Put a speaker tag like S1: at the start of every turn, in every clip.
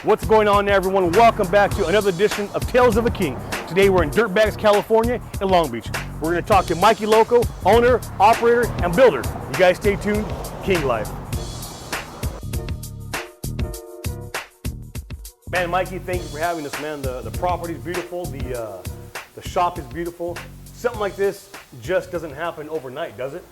S1: What's going on, everyone? Welcome back to another edition of Tales of a King. Today we're in Dirtbags, California, in Long Beach. We're going to talk to Mikey Loco, owner, operator, and builder. You guys stay tuned. King Life. Man, Mikey, thank you for having us, man. The property's beautiful. The shop is beautiful. Something like this just doesn't happen overnight, does it?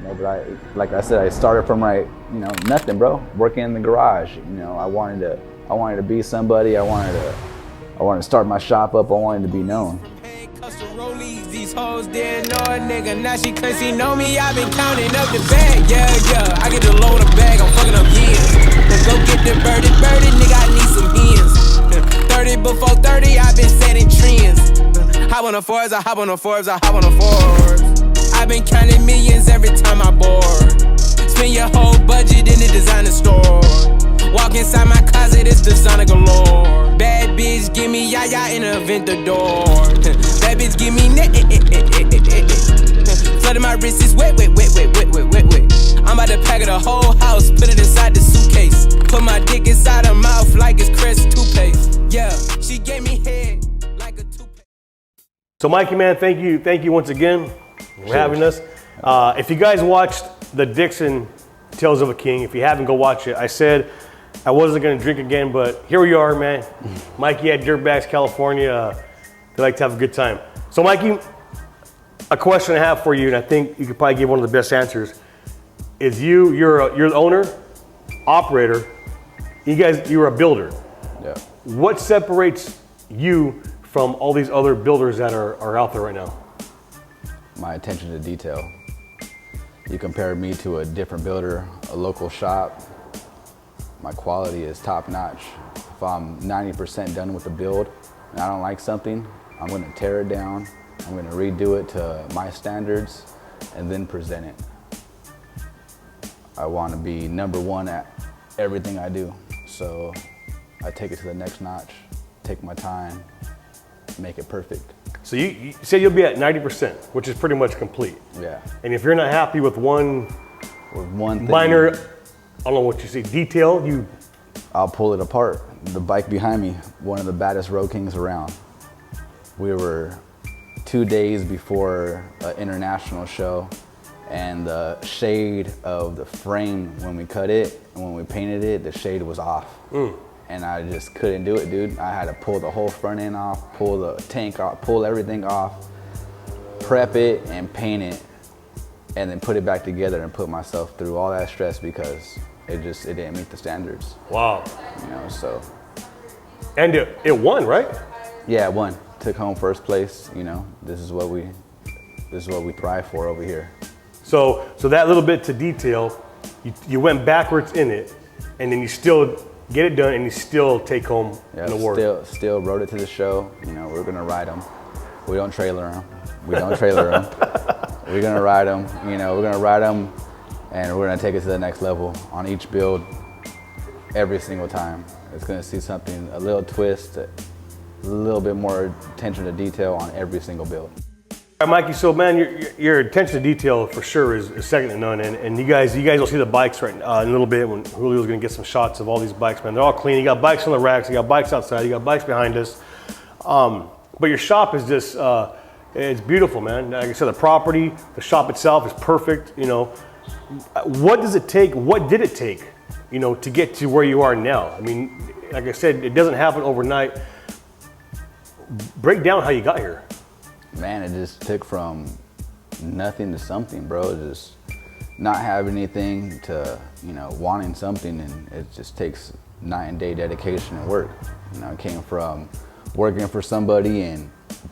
S2: No, but like I said, I started from nothing, bro. Working in the garage. I wanted to be somebody. I wanted to start my shop up. I wanted to be known.
S3: These hoes didn't know a nigga. Now she claims she know me. I've been counting up the bag. Yeah. I get the load of bag. I'm fucking up yens. Let's go get the birdie, nigga. I need some hens. 30 before 30, I've been setting trends. Hop on the Forbes, I hop on the Forbes, I hop on the Forbes. I've been counting millions every time I board. Spend your whole budget in the designer store. Walk inside my closet, it's designer galore. Bad bitch, give me yaya in a Aventador. Bad bitch, give me flooding my wrist is wet. I'm about to pack the whole house, put it inside the suitcase. Put my dick inside her mouth like it's Crest toothpaste. Yeah, she gave me head like a toothpaste.
S1: So Mikey, man, thank you once again for having us. If you guys watched the Dixon Tales of a King, if you haven't, go watch it. I said I wasn't gonna drink again, but here we are, man. Mikey at Dirtbags, California. They like to have a good time. So Mikey, a question I have for you, and I think you could probably give one of the best answers, is you're the owner, operator, you're a builder.
S2: Yeah.
S1: What separates you from all these other builders that are out there right now?
S2: My attention to detail. You compare me to a different builder, a local shop, my quality is top notch. If I'm 90% done with the build and I don't like something, I'm gonna tear it down, I'm gonna redo it to my standards and then present it. I wanna be number one at everything I do. So I take it to the next notch, take my time, make it perfect.
S1: So you say you'll be at 90%, which is pretty much complete.
S2: Yeah.
S1: And if you're not happy with one
S2: thing,
S1: minor, I don't know what you say, detail,
S2: I'll pull it apart. The bike behind me, one of the baddest road kings around. We were 2 days before an international show, and the shade of the frame when we cut it and when we painted it, the shade was off. And I just couldn't do it, dude. I had to pull the whole front end off, pull the tank off, pull everything off, prep it and paint it, and then put it back together and put myself through all that stress because it didn't meet the standards.
S1: Wow.
S2: So.
S1: And it won, right?
S2: Yeah, it won. Took home first place. This is what we thrive for over here.
S1: So that little bit to detail, you went backwards in it, and then you still get it done, and you still take home an award.
S2: Still rode it to the show. We're gonna ride them. We don't trailer them. We're gonna ride them. We're gonna ride them, and we're gonna take it to the next level on each build. Every single time, it's gonna see something, a little twist, a little bit more attention to detail on every single build.
S1: All right, Mikey, so man, your attention to detail for sure is second to none, and you guys will see the bikes right in a little bit when Julio's gonna get some shots of all these bikes, man. They're all clean. You got bikes on the racks, you got bikes outside, you got bikes behind us. But your shop is just, it's beautiful, man. Like I said, the property, the shop itself is perfect. What does it take? What did it take, to get to where you are now? I mean, like I said, it doesn't happen overnight. Break down how you got here.
S2: Man, it just took from nothing to something, bro. Just not having anything to, wanting something, and it just takes night and day dedication and work. It came from working for somebody and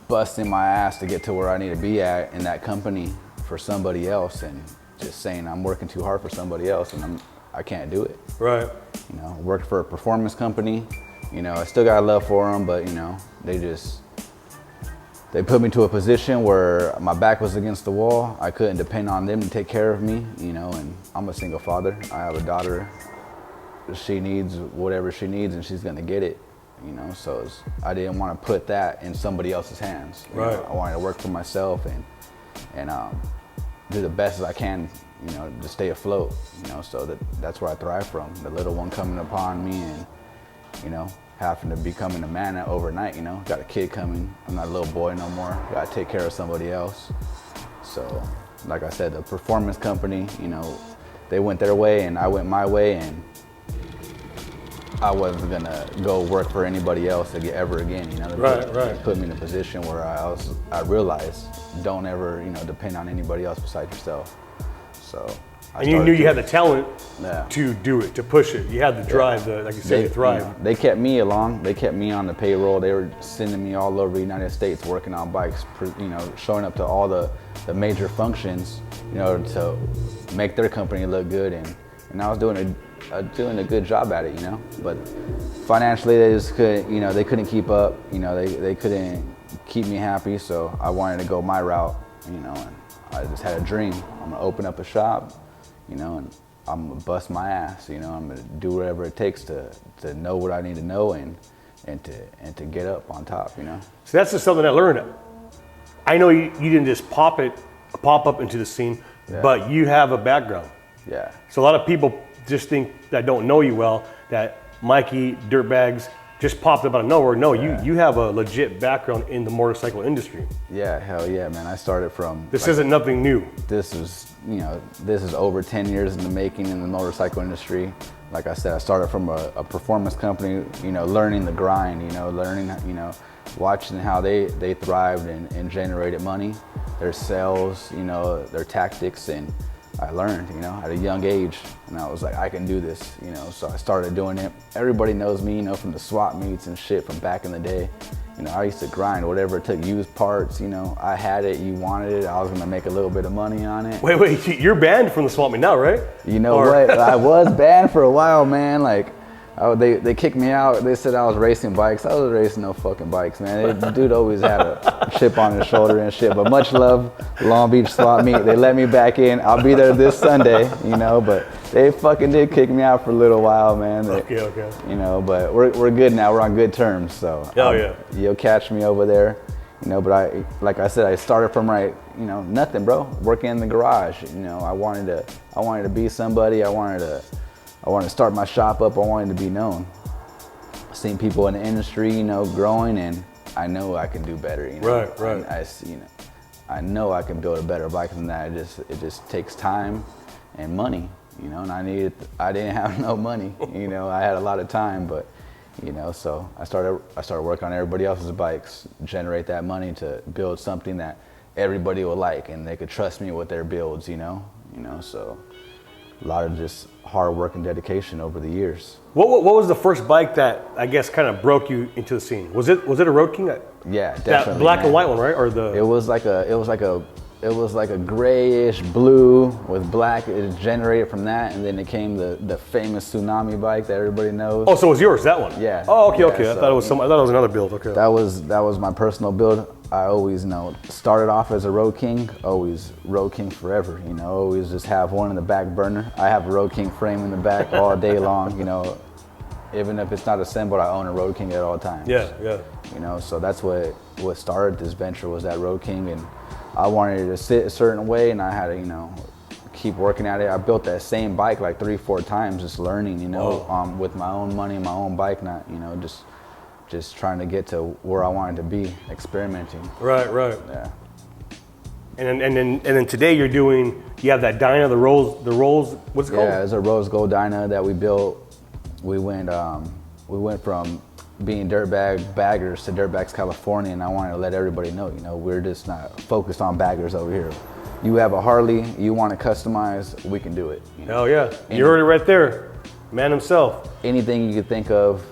S2: busting my ass to get to where I need to be at in that company for somebody else, and just saying I'm working too hard for somebody else and I can't do it.
S1: Right.
S2: Worked for a performance company. I still got love for them, but they put me to a position where my back was against the wall. I couldn't depend on them to take care of me, and I'm a single father. I have a daughter. She needs whatever she needs, and she's gonna get it, so I didn't want to put that in somebody else's hands.
S1: Right.
S2: I wanted to work for myself and do the best as I can, you know, to stay afloat, you know, so that's where I thrive from. The little one coming upon me and, you know, having to becoming a man overnight, you know, got a kid coming. I'm not a little boy no more. Got to take care of somebody else. So, like I said, the performance company, you know, they went their way and I went my way, and I wasn't gonna go work for anybody else ever again, you know. They put me in a position where I realized, don't ever, you know, depend on anybody else besides yourself. So.
S1: And you knew you had the talent to do it, to push it. You had the drive, like you said, to thrive.
S2: You know, they kept me along. They kept me on the payroll. They were sending me all over the United States, working on bikes, you know, showing up to all the major functions, you know, to make their company look good. And I was doing a good job at it, you know. But financially, they just couldn't, you know, they couldn't keep up. You know, they couldn't keep me happy. So I wanted to go my route, you know. And I just had a dream. I'm gonna open up a shop, you know, and I'm gonna bust my ass, you know. I'm gonna do whatever it takes to know what I need to know and to get up on top, you know.
S1: So that's just something I learned. I know you didn't just pop up into the scene, but you have a background.
S2: Yeah.
S1: So a lot of people just think that don't know you well, that Mikey Dirtbags just popped up out of nowhere. No, you have a legit background in the motorcycle industry.
S2: Yeah, hell yeah, man. I started from...
S1: This isn't nothing new.
S2: This is, you know, this is over 10 years in the making in the motorcycle industry. Like I said, I started from a performance company, you know, learning the grind, you know, watching how they thrived and generated money, their sales, you know, their tactics, and I learned, you know, at a young age, and I was like, I can do this, you know, so I started doing it. Everybody knows me, you know, from the swap meets and shit from back in the day. You know, I used to grind whatever it took, used parts, you know, I had it, you wanted it, I was gonna make a little bit of money on it.
S1: Wait, you're banned from the swap meet now, right?
S2: You know what, I was banned for a while, man, like, they kicked me out. They said I was racing bikes. I was racing no fucking bikes, man. The dude always had a chip on his shoulder and shit. But much love, Long Beach swap meet. They let me back in. I'll be there this Sunday, you know. But they fucking did kick me out for a little while, man.
S1: Okay.
S2: You know, but we're good now. We're on good terms. So you'll catch me over there, you know. But like I said, I started from nothing, bro. Working in the garage. You know, I wanted to be somebody. I wanted to start my shop up. I wanted to be known. Seen people in the industry, you know, growing, and I know I can do better. You know? Right. I know I can build a better bike than that. It just takes time and money, you know. And I didn't have no money, you know. I had a lot of time, but you know, so I started working on everybody else's bikes, generate that money to build something that everybody would like, and they could trust me with their builds, you know. So a lot of just hard work and dedication over the years.
S1: What was the first bike that I guess kind of broke you into the scene? Was it a Road King?
S2: Yeah, definitely.
S1: That black and white one, right? Or the?
S2: It was like a grayish blue with black. It generated from that, and then it came the famous Tsunami bike that everybody knows.
S1: Oh, so it was yours, that one?
S2: Yeah.
S1: Oh, okay.
S2: Yeah,
S1: I thought it was another build. Okay.
S2: That was my personal build. I always, you know, started off as a Road King, always Road King forever, you know, always just have one in the back burner. I have a Road King frame in the back all day long, you know, even if it's not assembled, I own a Road King at all times.
S1: Yeah.
S2: You know, so that's what started this venture, was that Road King, and I wanted it to sit a certain way, and I had to, you know, keep working at it. I built that same bike like 3-4 times, just learning, you know, with my own money, my own bike, not, you know, just trying to get to where I wanted to be, experimenting.
S1: Right.
S2: Yeah.
S1: And then today you have that Dyna, the rolls, what's it called?
S2: Yeah, it's a rose gold Dyna that we built. We went from being dirtbag baggers to Dirtbags California, and I wanted to let everybody know, you know, we're just not focused on baggers over here. You have a Harley, you want to customize, we can do it. You know?
S1: Hell yeah, you heard it right there, man himself.
S2: Anything you could think of,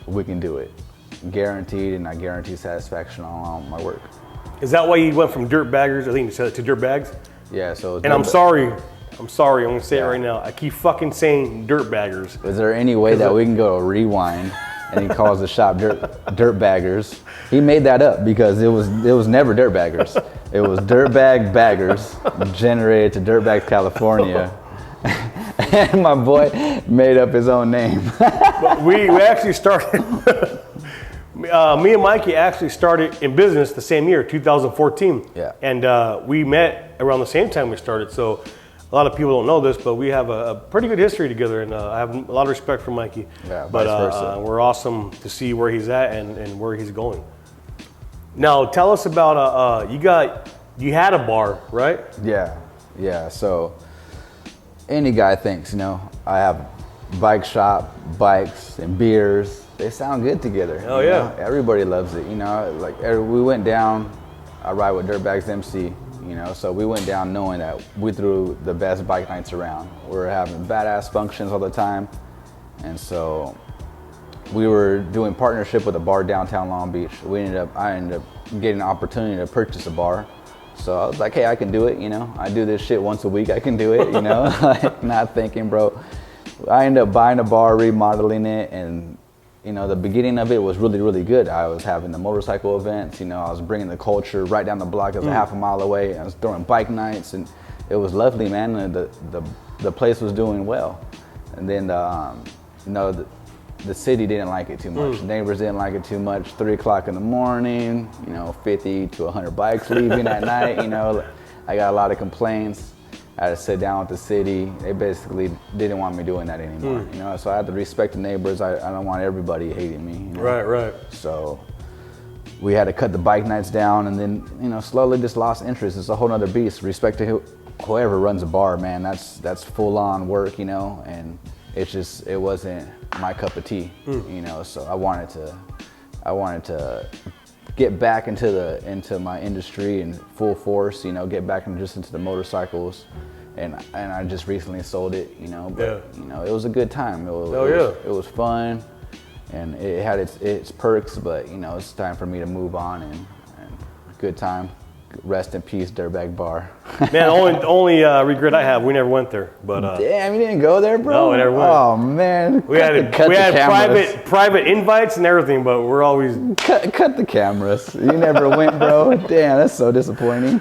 S2: we can do it. Guaranteed, and I guarantee satisfaction on all my work. Is
S1: that why you went from Dirtbaggers, I think you said it, to Dirtbags?
S2: Yeah, so.
S1: And I'm sorry, I'm gonna say it right now. I keep fucking saying Dirtbaggers.
S2: Is there any way that we can go rewind and he calls the shop Dirtbaggers? He made that up because it was never Dirtbaggers. It was Dirtbag Baggers, generated to Dirtbags California. And my boy made up his own name.
S1: But we actually started Me and Mikey actually started in business the same year, 2014.
S2: Yeah.
S1: And we met around the same time we started. So a lot of people don't know this, but we have a pretty good history together, and I have a lot of respect for Mikey.
S2: Yeah,
S1: but
S2: vice versa.
S1: we're awesome to see where he's at and where he's going. Now, tell us about you had a bar, right?
S2: Yeah. So any guy thinks, I have bike shop, bikes, and beers. They sound good together.
S1: Oh yeah.
S2: Everybody loves it. We went down. I ride with Dirtbags MC. So we went down knowing that we threw the best bike nights around. We were having badass functions all the time, and so we were doing partnership with a bar downtown Long Beach. I ended up getting an opportunity to purchase a bar. So I was like, hey, I can do it. I do this shit once a week. I can do it. Like, not thinking, bro. I ended up buying a bar, remodeling it, and the beginning of it was really, really good. I was having the motorcycle events, I was bringing the culture right down the block. It was a half a mile away. I was throwing bike nights, and it was lovely, man. And the place was doing well. And then, the city didn't like it too much. Neighbors didn't like it too much. 3 o'clock in the morning, 50 to 100 bikes leaving at night, I got a lot of complaints. I had to sit down with the city. They basically didn't want me doing that anymore, So I had to respect the neighbors. I don't want everybody hating me.
S1: Right.
S2: So we had to cut the bike nights down, and then, slowly just lost interest. It's a whole nother beast. Respect to whoever runs a bar, man. That's full on work, and it wasn't my cup of tea, So I wanted to get back into my industry in full force, get back into the motorcycles, and I just recently sold it, but it was a good time. It was fun, and it had its perks, but it's time for me to move on, and good time. Rest in peace, Dirtbag Bar.
S1: Man, only regret I have, we never went there. But
S2: damn, you didn't go there, bro?
S1: No, we never went.
S2: Oh man,
S1: we had private invites and everything, but we're always
S2: cut the cameras. You never went, bro. Damn, that's so disappointing.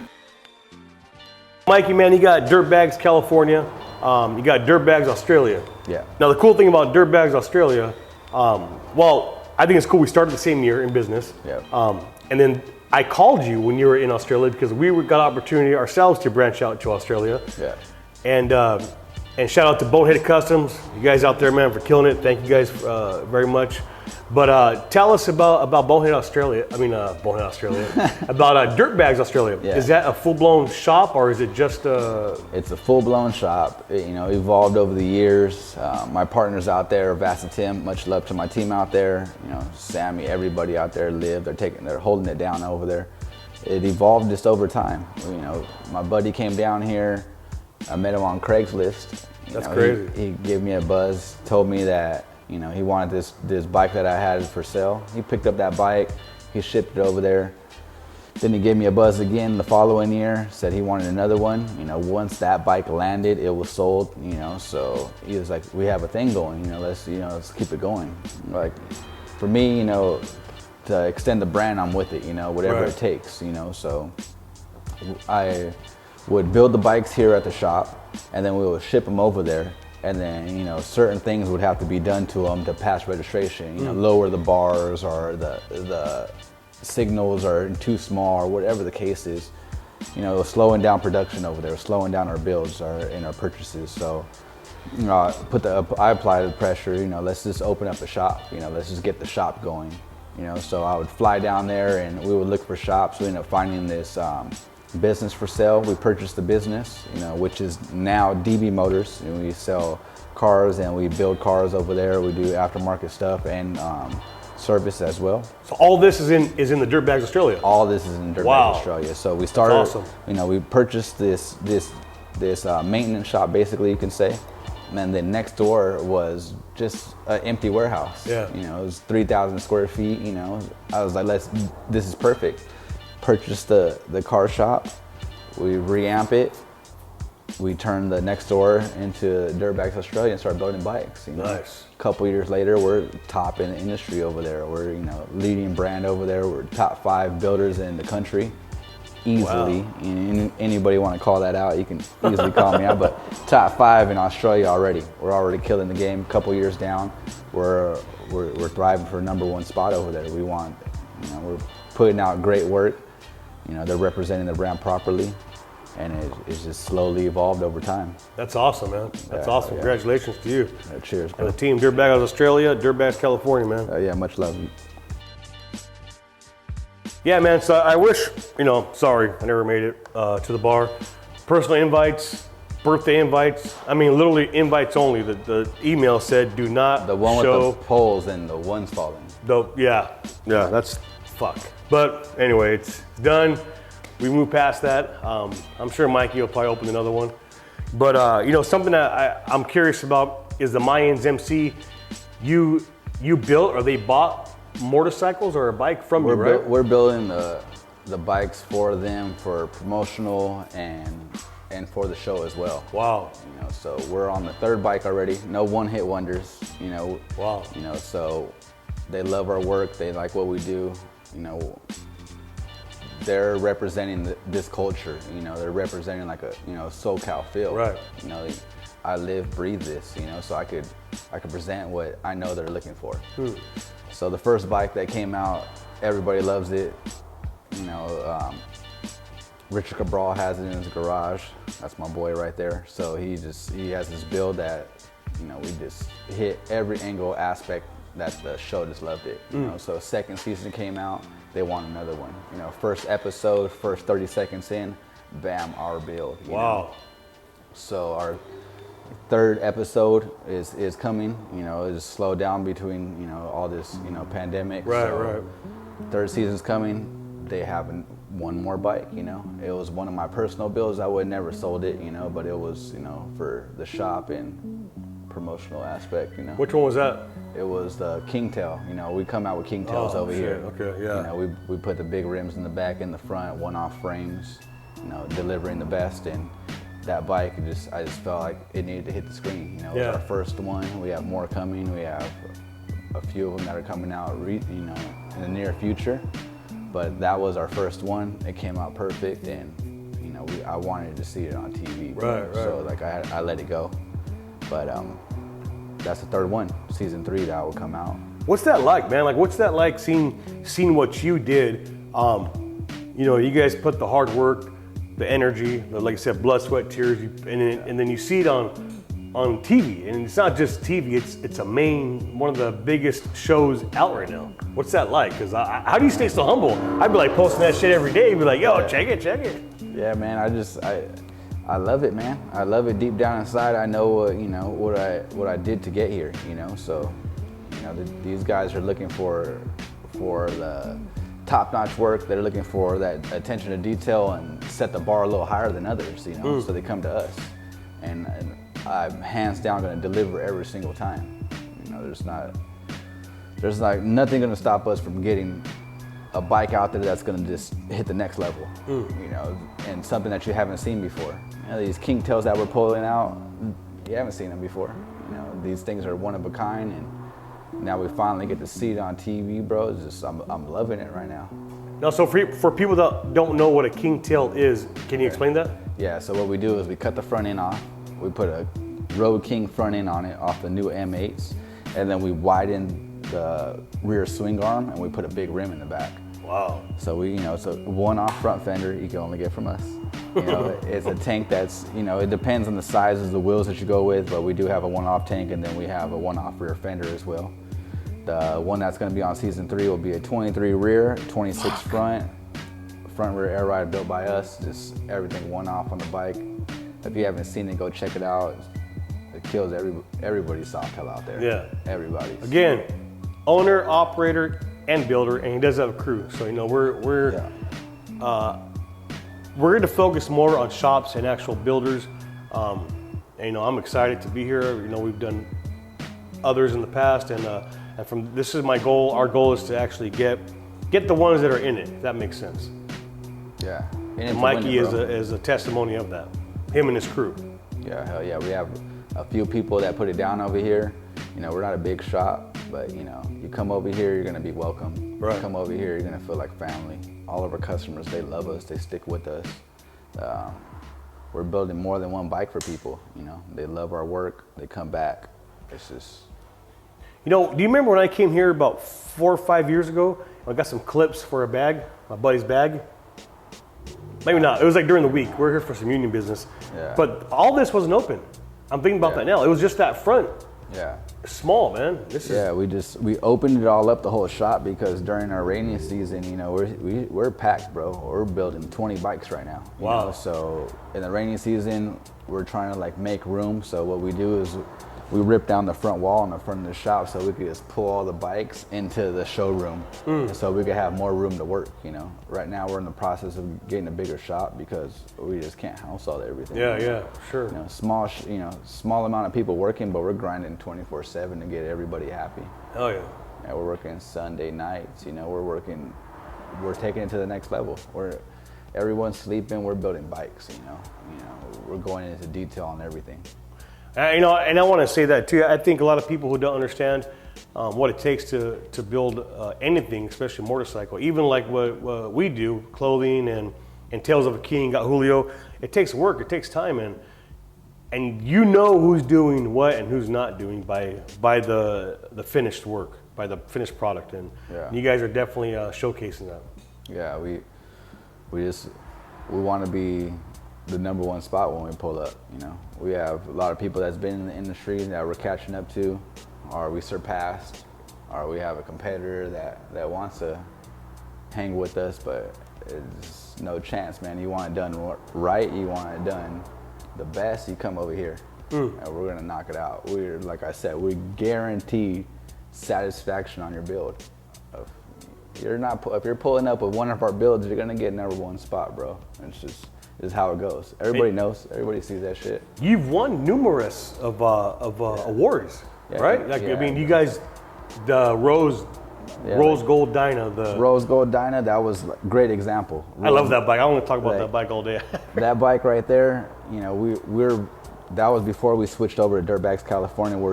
S1: Mikey, man, you got Dirtbags California, you got Dirtbags Australia.
S2: Yeah.
S1: Now the cool thing about Dirtbags Australia, I think it's cool. We started the same year in business.
S2: Yeah.
S1: And then I called you when you were in Australia because we got an opportunity ourselves to branch out to Australia.
S2: Yeah.
S1: And shout out to Bonehead Customs. You guys out there, man, for killing it. Thank you guys very much. But tell us about Bonehead Australia. Bonehead Australia. About Dirtbags Australia.
S2: Yeah.
S1: Is that a full-blown shop, or is it just
S2: It's a full-blown shop. It, evolved over the years. My partners out there, Vasa Tim, much love to my team out there. Sammy, everybody out there they're holding it down over there. It evolved just over time. My buddy came down here. I met him on Craigslist.
S1: That's crazy.
S2: He gave me a buzz, told me that he wanted this bike that I had for sale. He picked up that bike, he shipped it over there. Then he gave me a buzz again the following year, said he wanted another one. Once that bike landed, it was sold, so he was like, we have a thing going, let's keep it going. Like, for me, to extend the brand, I'm with it, whatever
S1: Right.
S2: it takes, so I would build the bikes here at the shop, and then we would ship them over there. And then, certain things would have to be done to them to pass registration. Lower the bars, or the signals are too small, or whatever the case is. Slowing down production over there, slowing down our builds and our purchases. So, I apply the pressure. Let's just open up a shop. Let's just get the shop going. So I would fly down there, and we would look for shops. We ended up finding this business for sale. We purchased the business, which is now DB Motors, and we sell cars and we build cars over there. We do aftermarket stuff and service as well.
S1: So all this is in the Dirtbags Australia?
S2: All this is in Dirtbags Australia. So we started,
S1: awesome.
S2: We purchased this maintenance shop, basically, you can say. And then next door was just an empty warehouse.
S1: Yeah.
S2: It was 3,000 square feet. I was like, this is perfect. Purchased the car shop, we reamp it, we turned the next door into Dirtbags Australia and started building bikes.
S1: Nice.
S2: A couple years later, we're top in the industry over there. We're leading brand over there. We're top 5 builders in the country, easily. Wow. Anybody want to call that out, you can easily call me out. But top 5 in Australia already. We're already killing the game. A couple years down, we're thriving for #1 spot over there. We want, we're putting out great work. They're representing the brand properly, and it's just slowly evolved over time.
S1: That's awesome, man. That's awesome. Yeah. Congratulations to you.
S2: Yeah, cheers.
S1: And the team, Dirtbags Australia, Dirtbags California, man.
S2: Yeah, much love.
S1: Yeah, man, so I wish, sorry, I never made it to the bar. Personal invites, birthday invites, literally invites only. The email said, do not
S2: The one
S1: show.
S2: with the poles and the ones falling.
S1: Yeah, that's fuck. But anyway, it's done. We moved past that. I'm sure Mikey will probably open another one. But, something that I'm curious about is the Mayans MC. You built or they bought motorcycles or a bike from you, right?
S2: We're building the bikes for them for promotional and for the show as well.
S1: Wow.
S2: So we're on the 3rd bike already. No one-hit wonders.
S1: Wow.
S2: So they love our work. They like what we do. They're representing this culture. They're representing like a SoCal feel.
S1: Right.
S2: I live, breathe this. So I could present what I know they're looking for. So the first bike that came out, everybody loves it. Richard Cabral has it in his garage. That's my boy right there. So he has this build that, we just hit every angle aspect that the show just loved it. So 2nd season came out, they want another one. First episode, first 30 seconds in, bam, our build.
S1: Wow.
S2: So our 3rd episode is coming. It's slowed down between all this pandemic.
S1: Right,
S2: so
S1: right.
S2: 3rd season's coming. They have one more bike. It was one of my personal builds. I would never sold it. But it was for the shop and promotional aspect.
S1: Which one was that?
S2: It was the Kingtail. We come out with Kingtails over here.
S1: Okay, yeah.
S2: We put the big rims in the back and the front, one-off frames. Delivering the best. And that bike, I just felt like it needed to hit the screen. It was our first one. We have more coming. We have a few of them that are coming out, in the near future. But that was our first one. It came out perfect, and I wanted to see it on TV.
S1: Right.
S2: So I let it go. But that's the 3rd one, season 3 that will come out.
S1: What's that like, man? Like, what's that like seeing what you did? You guys put the hard work, the energy, like I said, blood, sweat, tears, and then you see it on TV, and it's not just TV. It's one of the biggest shows out right now. What's that like? Because how do you stay so humble? I'd be like posting that shit every day. Be like, yo, check it.
S2: Yeah, man. I love it, man. I love it deep down inside. I know what I did to get here. So these guys are looking for the top-notch work. They're looking for that attention to detail and set the bar a little higher than others. So they come to us, and I'm hands down going to deliver every single time. There's like nothing going to stop us from getting a bike out there that's going to just hit the next level. And something that you haven't seen before. These Kingtails that we're pulling out, you haven't seen them before. These things are one of a kind, and now we finally get to see it on TV, bro. It's just I'm loving it right now.
S1: Now, so for people that don't know what a Kingtail is, can you explain that?
S2: Yeah. So what we do is we cut the front end off. We put a Road King front end on it off the new M8s, and then we widen the rear swing arm, and we put a big rim in the back.
S1: Wow.
S2: So it's a one-off front fender you can only get from us. It's a tank that's, it depends on the sizes of the wheels that you go with, but we do have a one-off tank, and then we have a one-off rear fender as well. The one that's going to be on season 3 will be a 23 rear, 26 front rear air ride built by us. Just everything one-off on the bike. If you haven't seen it, go check it out. It kills everybody's Softail out there.
S1: Yeah.
S2: Everybody's.
S1: Again, owner, operator, and builder, and he does have a crew. So we're going to focus more on shops and actual builders. And I'm excited to be here. We've done others in the past, and from this is my goal. Our goal is to actually get the ones that are in it. If that makes sense.
S2: Yeah.
S1: And Mikey is a testimony of that. Him and his crew.
S2: Yeah, hell yeah. We have a few people that put it down over here. We're not a big shop. But you know, you come over here, you're gonna be welcome.
S1: Right.
S2: You come over here, you're gonna feel like family. All of our customers, they love us, they stick with us. We're building more than one bike for people, you know. They love our work, they come back. It's just...
S1: You know, do you remember when I came here about 4 or 5 years ago? I got some clips for a bag, my buddy's bag. Maybe not, it was like during the week. We're here for some union business.
S2: Yeah.
S1: But all this wasn't open. I'm thinking about that now. It was just that front.
S2: Yeah.
S1: Small, man. This is...
S2: we opened it all up, the whole shop, because during our rainy season, you know, we're packed, bro. We're building 20 bikes right now.
S1: Wow.
S2: Know? So in the rainy season, we're trying to like make room. So what we do is we rip down the front wall in the front of the shop so we could just pull all the bikes into the showroom, so we could have more room to work, you know. Right now we're in the process of getting a bigger shop because we just can't house all everything.
S1: Yeah, yeah, sure.
S2: You know, small amount of people working, but we're grinding 24/7 to get everybody happy.
S1: Oh yeah.
S2: Yeah, we're working Sunday nights, you know, we're taking it to the next level. Everyone's sleeping, we're building bikes, you know, we're going into detail on everything.
S1: You know, and I want to say that too. I think a lot of people who don't understand what it takes to build anything, especially a motorcycle, even like what we do, clothing and Tales of a King, got Julio. It takes work, it takes time, and you know who's doing what and who's not doing by the finished work, by the finished product, and you guys are definitely showcasing that.
S2: Yeah, we want to be the #1 spot when we pull up, you know. We have a lot of people that's been in the industry that we're catching up to, or we surpassed, or we have a competitor that wants to hang with us, but it's no chance, man. You want it done right, you want it done the best, you come over here, and we're gonna knock it out. Like I said, we guarantee satisfaction on your build. If you're pulling up with one of our builds, you're gonna get #1 spot, bro. It's just... is how it goes. Everybody knows. Everybody sees that shit.
S1: You've won numerous of awards, right? Like, I mean, you guys, the Rose Gold Dyna. The
S2: Rose Gold Dyna, that was a great example.
S1: I love that bike. I want to talk about that bike all day.
S2: That bike right there, you know, that was before we switched over to Dirtbags California. We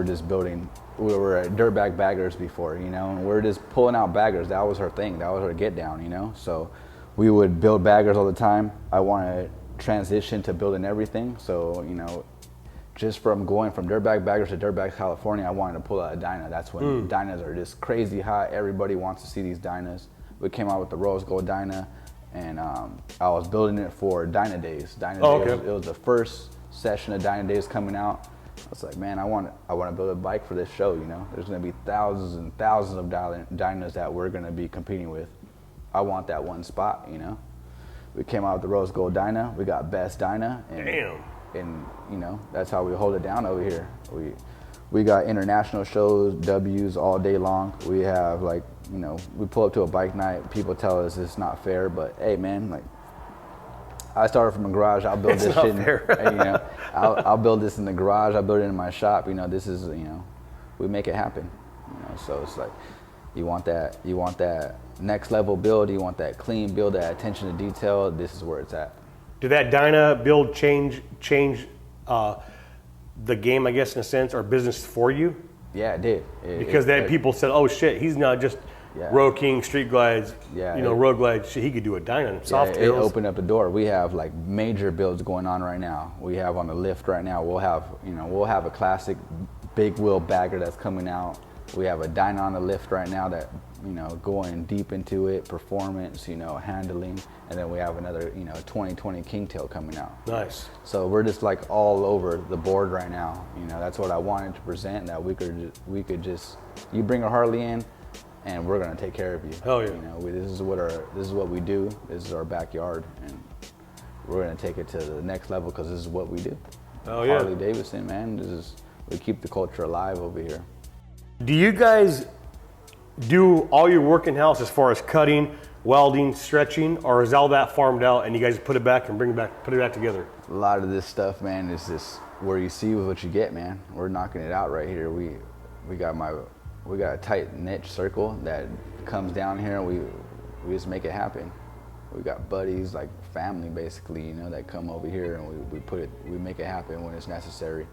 S2: were at Dirtbag Baggers before, you know, and we're just pulling out baggers. That was her thing. That was her get down, you know. So we would build baggers all the time. I want to transition to building everything. So, you know, just from going from Dirtbag Baggers to Dirtbags California, I wanted to pull out a Dyna. That's when Dynas are just crazy hot. Everybody wants to see these Dynas. We came out with the Rose Gold Dyna, and I was building it for Dyna Days. It was the first session of Dyna Days coming out. I was like, man, I want to build a bike for this show, you know. There's going to be thousands and thousands of Dynas that we're going to be competing with. I want that one spot, you know. We came out with the Rose Gold Dyna. We got Best Dyna. And you know, that's how we hold it down over here. We got international shows, W's all day long. We have, like, you know, we pull up to a bike night. People tell us it's not fair, but hey, man, like, I started from a garage. I'll build this shit. You know, I'll build this in the garage. I'll build it in my shop. You know, this is, you know, we make it happen. You know, so it's like, you want that next level build, you want that clean build, that attention to detail, this is where it's at.
S1: Did that Dyna build change the game, I guess, in a sense, or business for you?
S2: Yeah, it did.
S1: Because people said, oh shit, he's not just Road King, Street Glides, Road Glides, shit, he could do a Dyna, soft tails.
S2: It opened up the door. We have like major builds going on right now. We have on the lift right now, we'll have a classic big wheel bagger that's coming out. We have a Dyna on the lift right now that, you know, going deep into it, performance, you know, handling, and then we have another, you know, 2020 Kingtail coming out.
S1: Nice.
S2: So we're just like all over the board right now. You know, that's what I wanted to present, that we could just, you bring a Harley in, and we're gonna take care of you.
S1: Hell yeah.
S2: You know, this is what we do. This is our backyard, and we're gonna take it to the next level because this is what we do.
S1: Oh yeah.
S2: Harley Davidson, man. We keep the culture alive over here.
S1: Do you guys do all your work in house as far as cutting, welding, stretching, or is all that farmed out and you guys put it back and put it back together?
S2: A lot of this stuff, man, is just where you see what you get, man. We're knocking it out right here. We got a tight niche circle that comes down here, and we just make it happen. We got buddies, like family basically, you know, that come over here, and we make it happen when it's necessary.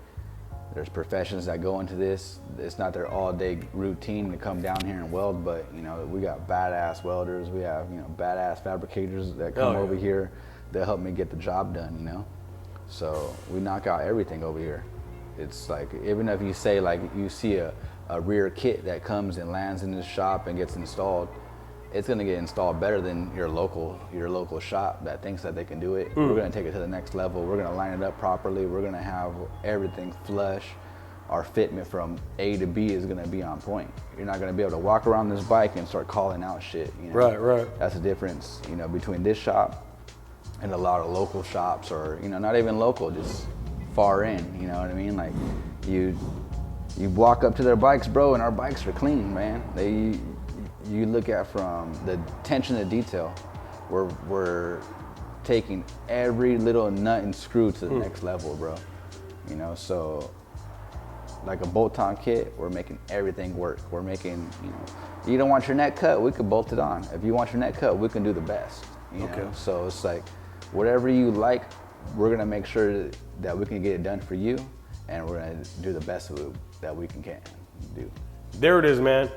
S2: There's professions that go into this. It's not their all-day routine to come down here and weld, but you know, we got badass welders. We have, you know, badass fabricators that come over here. They'll help me get the job done, you know. So we knock out everything over here. It's like, even if you say like you see a rear kit that comes and lands in this shop and gets installed, it's gonna get installed better than your local shop that thinks that they can do it. We're gonna take it to the next level. We're gonna line it up properly. We're gonna have everything flush. Our fitment from A to B is gonna be on point. You're not gonna be able to walk around this bike and start calling out shit. You know?
S1: Right.
S2: That's the difference, you know, between this shop and a lot of local shops, or, you know, not even local, just far in, you know what I mean? Like, you walk up to their bikes, bro, and our bikes are clean, man. You look at from the attention to detail, we're taking every little nut and screw to the next level, bro. You know, so like a bolt-on kit, we're making everything work. We're making, you know, you don't want your neck cut, we can bolt it on. If you want your neck cut, we can do the best, you know? So it's like, whatever you like, we're gonna make sure that we can get it done for you, and we're gonna do the best that we can do.
S1: There it is, man.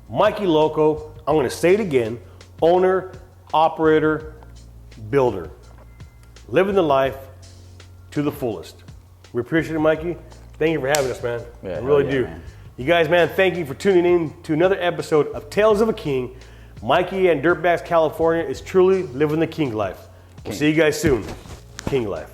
S1: Mikey Loco, I'm gonna say it again, owner, operator, builder. Living the life to the fullest. We appreciate it, Mikey. Thank you for having us, man.
S2: Yeah,
S1: I really do.
S2: Man.
S1: You guys, man, thank you for tuning in to another episode of Tales of a King. Mikey and Dirtbags California is truly living the king life. We'll see you guys soon. King life.